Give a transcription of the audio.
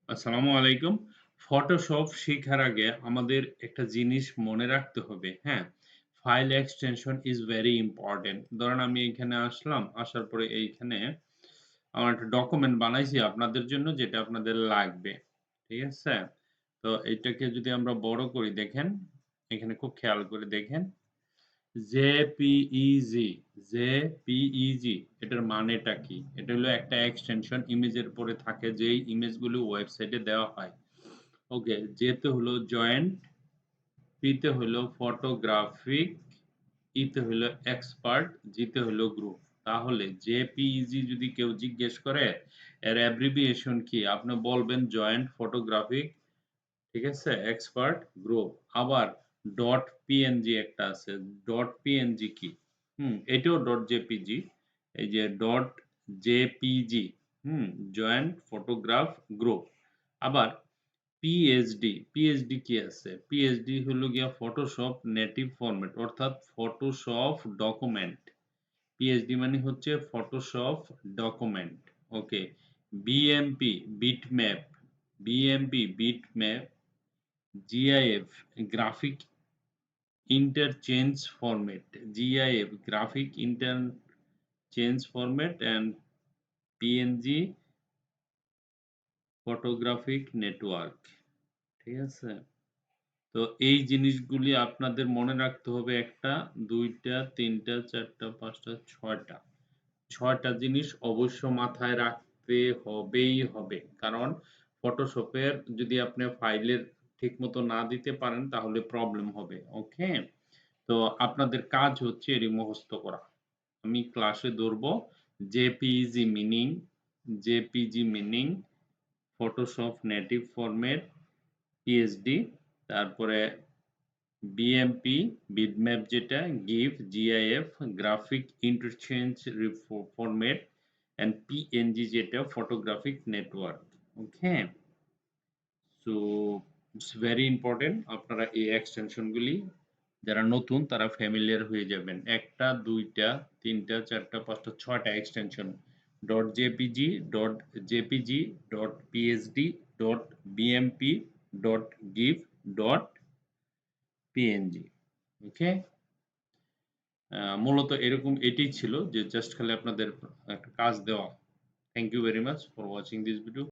আসসালামু আলাইকুম। ফটোশপ শেখার আগে আমাদের একটা জিনিস মনে রাখতে হবে, হ্যাঁ? File extension is very important. ধরেন আমি এইখানে আসলাম, আসার পরে এইখানে আমার একটা ডকুমেন্ট বানাইছি আপনাদের জন্য যেটা আপনাদের লাগবে। ঠিক আছে? তো এইটাকে যদি আমরা বড় করি দেখেন, এখানে খুব খেয়াল করে দেখেন। জেপিইজি, জেপিইজি এটার মানেটা কি? এটা হলো একটা এক্সটেনশন ইমেজের পরে থাকে যেই ইমেজগুলো ওয়েবসাইটে দেওয়া হয়। ওকে, জে তে হলো জয়েন্ট, পি তে হলো ফটোগ্রাফিক, ই তে হলো এক্সপার্ট, জি তে হলো গ্রুপ। তাহলে জেপিইজি যদি কেউ জিজ্ঞেস করে এর অ্যাব্রিভিয়েশন কি? আপনি বলবেন জয়েন্ট ফটোগ্রাফিক, ঠিক আছে? Expert group. আবার ডট পিএনজি একটা আছে। ডট পিএনজি কি? এটাও ডট জেপিজি। এই যে ডট জেপিজি, হুম? Joint photograph group. আবার পিএইচডি, পিএইচডি কি আছে? পিএইচডি হলো গিয়া ফটোশপ নেটিভ ফরম্যাট অর্থাৎ ফটোশপ ডকুমেন্ট। পিএইচডি মানে হচ্ছে Photoshop document. Okay. BMP bitmap, BMP bitmap, GIF graphic interchange format, GIF graphic interchange format and PNG photographic network. ঠিক আছে? তো এই জিনিসগুলি আপনাদের মনে রাখতে হবে ১ টা, ২ টা, ৩ টা, ৪ টা, ৫ টা, ৬ টা। ৬ টা জিনিস অবশ্য মাথায় রাখতে হবেই হবে। কারণ ফটোশপের যদি আপনি ফাইলের ঠিকমতো না দিতে পারেন তাহলে প্রবলেম হবে। ওকে? তো আপনাদের কাজ হচ্ছে এটি মুখস্থ করা। আমি ক্লাসে ধরব JPEG meaning, JPG meaning, Photoshop native format, PhD, তারপরে বিএমপি বিটম্যাপ যেটা, GIF, GIF graphic interchange format and PNG যেটা photographic network. Okay? So it's very important আপনারা এই এক্সটেনশন গুলি যারা নতুন তারা ফ্যামিলিয়ার হয়ে যাবেন। ১ টা, ২ টা, ৩ টা, ৪ টা, ৫ টা, ৬ টা extension. .jpg, .jpg, .psd, .bmp, .gif, .png ওকে? মূলত এরকম এটিই ছিল যে জাস্ট খালি আপনাদের একটা কাজ দেওয়া। Thank you very much for watching this video.